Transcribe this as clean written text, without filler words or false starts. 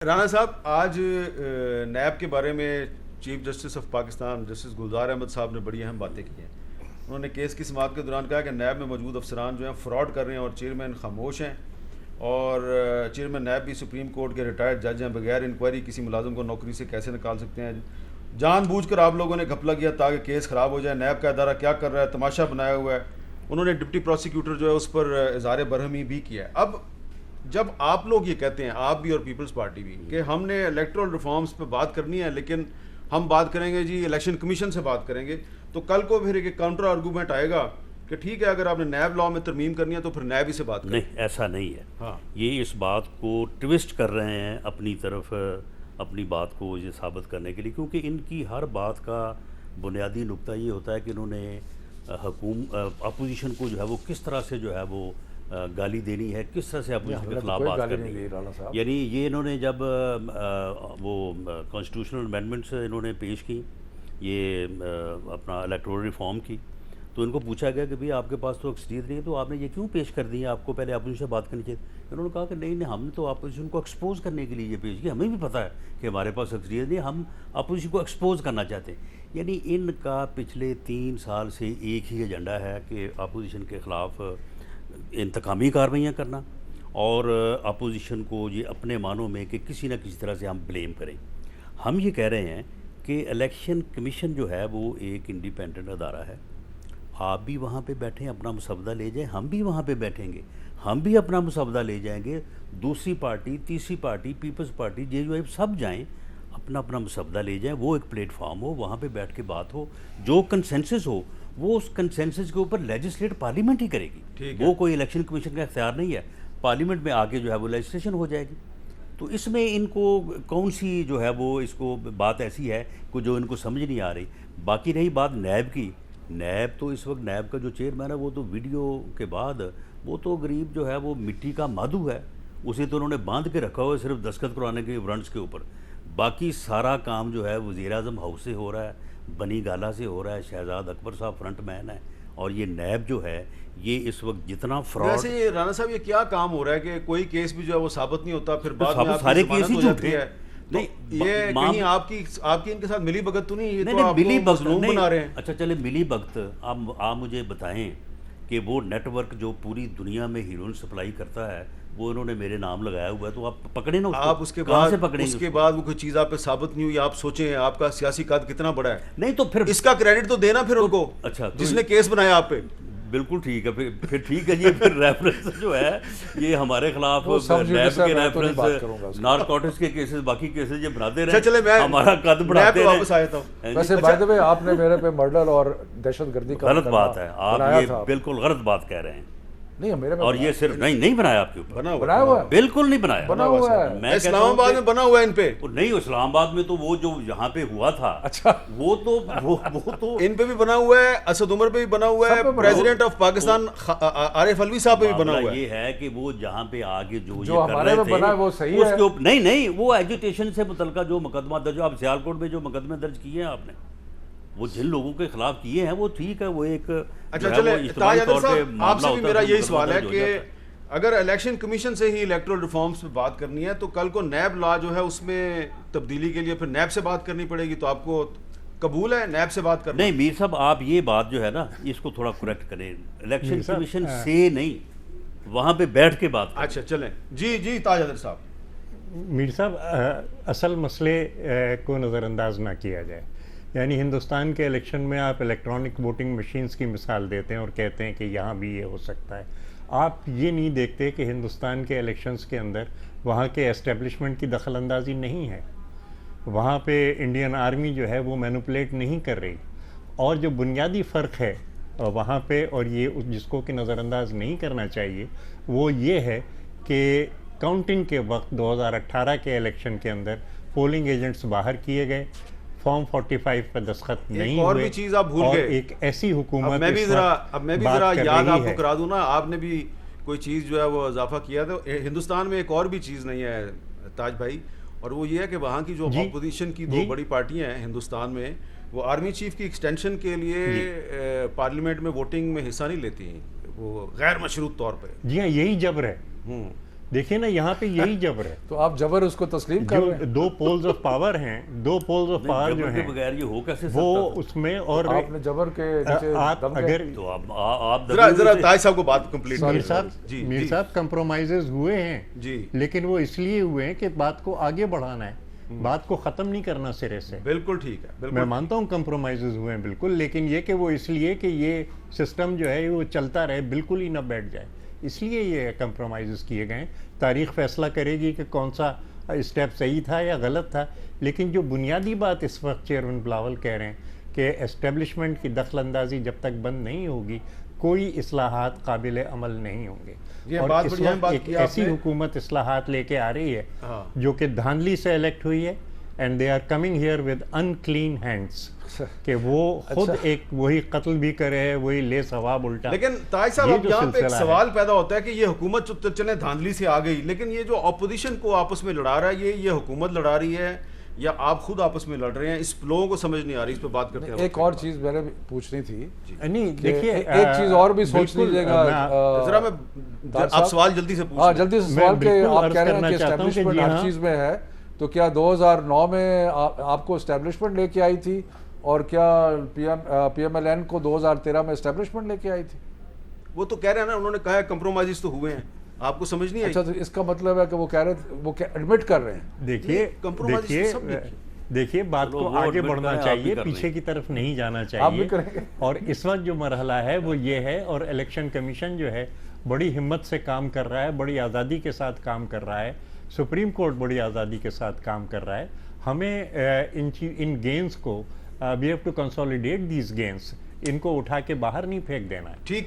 رانا صاحب، آج نیب کے بارے میں chief justice of Pakistan justice Gulzar Ahmed صاحب نے بڑی اہم باتیں کی ہیں. انہوں نے کیس کی سماعت کے دوران کہا کہ نیب میں موجود افسران جو ہیں فراڈ کر رہے ہیں اور چیئرمین خاموش ہیں، اور چیئرمین نیب بھی سپریم کورٹ کے ریٹائرڈ جج ہیں. بغیر انکوائری کسی ملازم کو نوکری سے کیسے نکال سکتے ہیں؟ جان بوجھ کر آپ لوگوں نے گھپلا کیا تاکہ کیس خراب ہو جائے. نیب کا ادارہ کیا کر رہا ہے؟ تماشا بنایا ہوا ہے. انہوں نے ڈپٹی پروسیکیوٹر جو ہے اس پر اظہار برہمی بھی کیا ہے. اب جب آپ لوگ یہ کہتے ہیں، آپ بھی اور پیپلز پارٹی بھی، کہ ہم نے الیکٹرل ریفارمز پہ بات کرنی ہے لیکن ہم بات کریں گے جی الیکشن کمیشن سے بات کریں گے، تو کل کو پھر ایک کاؤنٹر آرگومنٹ آئے گا کہ ٹھیک ہے اگر آپ نے نیب لا میں ترمیم کرنی ہے تو پھر نیب ہی سے بات کریں. نہیں، ایسا نہیں ہے. ہاں، یہ اس بات کو ٹوسٹ کر رہے ہیں اپنی طرف، اپنی بات کو یہ ثابت کرنے کے لیے، کیونکہ ان کی ہر بات کا بنیادی نقطہ یہ ہوتا ہے کہ انہوں نے اپوزیشن کو جو ہے وہ کس طرح سے جو ہے وہ گالی دینی ہے، کس طرح سے اپوزیشن کے خلاف بات کرنی ہے. یعنی یہ انہوں نے جب وہ کانسٹیٹیوشنل امینڈمنٹس انہوں نے پیش کی، یہ اپنا الیکٹورل ریفارم کی، تو ان کو پوچھا گیا کہ بھئی آپ کے پاس تو اکثریت نہیں ہے تو آپ نے یہ کیوں پیش کر دی ہے، آپ کو پہلے اپوزیشن سے بات کرنی چاہیے. انہوں نے کہا کہ نہیں ہم نے تو اپوزیشن کو ایکسپوز کرنے کے لیے یہ پیش کی، ہمیں بھی پتہ ہے کہ ہمارے پاس اکثریت نہیں ہے، ہم اپوزیشن کو ایکسپوز کرنا چاہتے ہیں. یعنی ان کا پچھلے 3 سال سے ایک ہی ایجنڈا ہے کہ اپوزیشن کے خلاف انتقامی کارروائیاں کرنا، اور اپوزیشن کو یہ اپنے معنوں میں کہ کسی نہ کسی طرح سے ہم بلیم کریں. ہم یہ کہہ رہے ہیں کہ الیکشن کمیشن جو ہے وہ ایک انڈیپینڈنٹ ادارہ ہے. آپ بھی وہاں پہ بیٹھیں، اپنا مسودہ لے جائیں، ہم بھی وہاں پہ بیٹھیں گے، ہم بھی اپنا مسودہ لے جائیں گے. دوسری پارٹی، تیسری پارٹی، پیپلز پارٹی، جے یو آئی سب جائیں، اپنا اپنا مسودہ لے جائیں. وہ ایک پلیٹ فارم ہو، وہاں پہ بیٹھ کے بات ہو، جو کنسنسس ہو وہ اس کنسنسس کے اوپر لیجسلیٹ پارلیمنٹ ہی کرے گی. وہ کوئی الیکشن کمیشن کا اختیار نہیں ہے. پارلیمنٹ میں آگے جو ہے وہ لیجسلیشن ہو جائے گی. تو اس میں ان کو کون سی جو ہے وہ اس کو بات ایسی ہے کہ جو ان کو سمجھ نہیں آ رہی. باقی رہی بات نیب کی، نیب تو اس وقت نیب کا جو چیئرمین ہے وہ تو ویڈیو کے بعد وہ تو غریب جو ہے وہ مٹی کا مادھو ہے. اسے تو انہوں نے باندھ کے رکھا ہوا ہے صرف دستخط کرانے کے وارنٹس کے اوپر. باقی سارا کام جو ہے وزیر اعظم ہاؤس سے ہو رہا ہے، بنی گالا سے ہو رہا ہے، شہزاد اکبر صاحب فرنٹ مین ہے. اور یہ نیب جو ہے یہ اس وقت جتنا فراڈ، ویسے یہ رانا صاحب یہ کیا کام ہو رہا ہے کہ کوئی کیس بھی جو ہے وہ ثابت نہیں ہوتا، پھر بعد میں آپ سارے کی کیس ضمانت ہی ہو جھوٹے جاتی ہیں. ہے. نہیں یہ کہیں آپ کی ان کے ساتھ ملی بھگت تو نہیں؟ یہ تو آپ ملی کو بھگت مظلوم بنا رہے ہیں. اچھا چلے ملی بھگت، آپ مجھے بتائیں کہ وہ نیٹ ورک جو پوری دنیا میں ہیروئن سپلائی کرتا ہے وہ انہوں نے میرے نام لگایا ہوا ہے، تو آپ پکڑیں نا آپ اس کے کہاں سے پکڑیں گے؟ اس کے بعد وہ کوئی چیز آپ پہ ثابت نہیں ہوئی. آپ سوچیں آپ کا سیاسی قد کتنا بڑا ہے. نہیں تو پھر اس کا کریڈٹ تو دینا پھر ان کو، اچھا جس نے کیس بنایا آپ پہ. بالکل ٹھیک ہے، پھر ٹھیک ہے جی. پھر ریفرنس جو ہے یہ ہمارے خلاف نیب کے ریفرنس، نارکوٹکس کے کیسز، باقی کیسز یہ بناتے رہے، ہمارا قد بڑھاتے رہے. واپس آیا تھا. ویسے بائی دی وے آپ نے میرے پہ مرڈر اور دہشت گردی کا غلط بات ہے، آپ یہ بالکل غلط بات کہہ رہے ہیں. نہیں میرے اور یہ صرف نہیں بنایا آپ کے اوپر، بنایا ہوا ہے، بالکل نہیں بنایا، بنا ہوا ہے. میں اسلام آباد میں بنا ہوا ہے ان پہ. نہیں، اسلام آباد میں تو وہ جو یہاں پہ ہوا تھا اچھا وہ تو ان پہ بھی بنا ہوا ہے، اسد عمر پہ بھی بنا ہوا ہے، پریزیڈنٹ آف پاکستان عارف علوی صاحب پہ بھی بنا ہوا ہے. یہ ہے کہ وہ جہاں پہ آگے جو کر ہمارے رہے میں بنا ہے وہ صحیح ہے. نہیں وہ ایجوٹیشن سے متعلقہ جو مقدمہ درج، آپ سیالکوٹ میں جو مقدمے درج کیے ہیں آپ نے، وہ جن لوگوں کے خلاف کیے ہیں وہ ٹھیک ہے، وہ ایک اچھا چلے تاج عادل صاحب، آپ سے بھی میرا یہی سوال ہے کہ اگر الیکشن کمیشن سے ہی الیکٹرل ریفارمز پہ بات کرنی ہے تو کل کو نیب لا جو ہے اس میں تبدیلی کے لیے پھر نیب سے بات کرنی پڑے گی، تو آپ کو قبول ہے نیب سے بات کرنا؟ نہیں میر صاحب، آپ یہ بات جو ہے نا اس کو تھوڑا کریکٹ کریں. الیکشن کمیشن سے نہیں، وہاں پہ بیٹھ کے بات کریں. اچھا چلیں جی تاج عادل صاحب. میر صاحب، اصل مسئلے کو نظر انداز نہ کیا جائے. یعنی ہندوستان کے الیکشن میں آپ الیکٹرانک ووٹنگ مشینز کی مثال دیتے ہیں اور کہتے ہیں کہ یہاں بھی یہ ہو سکتا ہے. آپ یہ نہیں دیکھتے کہ ہندوستان کے الیکشنز کے اندر وہاں کے اسٹیبلشمنٹ کی دخل اندازی نہیں ہے. وہاں پہ انڈین آرمی جو ہے وہ مینوپولیٹ نہیں کر رہی. اور جو بنیادی فرق ہے وہاں پہ، اور یہ جس کو کہ نظر انداز نہیں کرنا چاہیے، وہ یہ ہے کہ کاؤنٹنگ کے وقت 2018 کے الیکشن کے اندر پولنگ ایجنٹس باہر کیے گئے، فارم 45 پر دستخط نہیں ہوئے. اور بھی چیز آپ بھول گئے، ایک ایسی حکومت میں بھی ذرا یاد آپ کو کرا دوں نا. آپ نے بھی کوئی چیز جو ہے وہ اضافہ کیا تھا. ہندوستان میں ایک اور بھی چیز نہیں ہے تاج بھائی، اور وہ یہ ہے کہ وہاں کی جو اپوزیشن کی 2 بڑی پارٹیاں ہیں ہندوستان میں، وہ آرمی چیف کی ایکسٹینشن کے لیے پارلیمنٹ میں ووٹنگ میں حصہ نہیں لیتی ہیں، وہ غیر مشروط طور پہ. جی ہاں، یہی جبر ہے. دیکھیے نا یہاں پہ یہی جبر ہے، تو آپ جبر اس کو تسلیم کر رہے جو ہیں؟ 2 پولز آف پاور ہیں، 2 پولز آف پاور جو جبر کے ہیں بغیر یہ ہو کیسے سکتا وہ تھا؟ اس میں، اور آپ نے جبر کے نیچے آپ دم گئے؟ اگر تو آپ ذرا طاہر صاحب کو بات کمپلیٹ میر کریں صاحب جی میر جی صاحب کمپرومائزز ہوئے ہیں، جی لیکن وہ اس لیے ہوئے ہیں کہ بات کو آگے بڑھانا ہے، بات کو ختم نہیں کرنا سرے سے۔ بالکل ٹھیک ہے، میں بالکل مانتا ہوں کمپرومائزز ہوئے ہیں بالکل، لیکن یہ کہ وہ اس لیے کہ یہ سسٹم جو ہے وہ چلتا رہے، بالکل ہی نہ بیٹھ جائے، اس لیے یہ کمپرومائزز کیے گئے ہیں۔ تاریخ فیصلہ کرے گی کہ کون سا اسٹیپ صحیح تھا یا غلط تھا، لیکن جو بنیادی بات اس وقت چیئرمین بلاول کہہ رہے ہیں کہ اسٹیبلشمنٹ کی دخل اندازی جب تک بند نہیں ہوگی کوئی اصلاحات قابل عمل نہیں ہوں گے، یہ اور بات اس بڑی اہم وقت بات ایک کی آپ ایسی نے۔ حکومت اصلاحات لے کے آ رہی ہے ہاں جو کہ دھاندلی سے الیکٹ ہوئی ہے، and they are coming here with unclean hands، کہ وہ خود ایک وہی قتل بھی کرے، وہی لے ثواب الٹا۔ لیکن طاہر صاحب یہ اب جو یہاں پہ ایک سلسلہ ہے، سوال پیدا ہوتا ہے کہ یہ حکومت جو چلے دھاندلی سے آ گئی، لیکن یہ جو اپوزیشن کو آپس میں لڑا رہا ہے، یہ حکومت لڑا رہی ہے یا آپ خود آپس میں لڑ رہے ہیں؟ اس لوگوں کو سمجھ نہیں آ رہی، اس پہ بات کرتے ہیں۔ ایک اور چیز میں نے پوچھنی تھی، نہیں کہ دیکھیے ایک چیز اور بھی سوچ بالکل، لیجیے گا ذرا میں آپ سوال جلدی سے ہاں پوچھ جلدی سے میں سوال کہ بالکل آپ عرض کہہ رہے کرنا ہیں کہ چاہتا ہوں کہ اسٹیبلشمنٹ جی ہر ہاں، چیز میں ہے، تو کیا 2009 میں آپ کو اسٹیبلشمنٹ لے کے آئی تھی، اور کیا پی ایم ایل این کو 2013 میں اسٹیبلشمنٹ لے کے آئی تھی؟ وہ تو کہہ رہے ہیں نا، انہوں نے کہا ہے کمپرومائزز تو ہوئے ہیں، آپ کو سمجھ نہیں آئی؟ اچھا، تو اس کا مطلب ہے کہ وہ کہہ رہے تھے، وہ ایڈمٹ کر رہے ہیں۔ دیکھیے compromise دیکھیے سب نے کی۔ دیکھیے بات چلو کو وہ آگے admit بڑھنا کریں، آپ چاہیے، بھی کر لیں۔ پیچھے کی طرف نہیں جانا آپ بھی چاہیے، کریں گے؟ اور اس وقت جو مرحلہ ہے وہ یہ ہے، اور الیکشن کمیشن جو ہے بڑی ہمت سے کام کر رہا ہے، بڑی آزادی کے ساتھ کام کر رہا ہے، سپریم کورٹ بڑی آزادی کے ساتھ کام کر رہا ہے۔ ہمیں ان گینز کو we have to consolidate these gains, ان کو اٹھا کے باہر نہیں پھینک دینا ہے۔ ٹھیک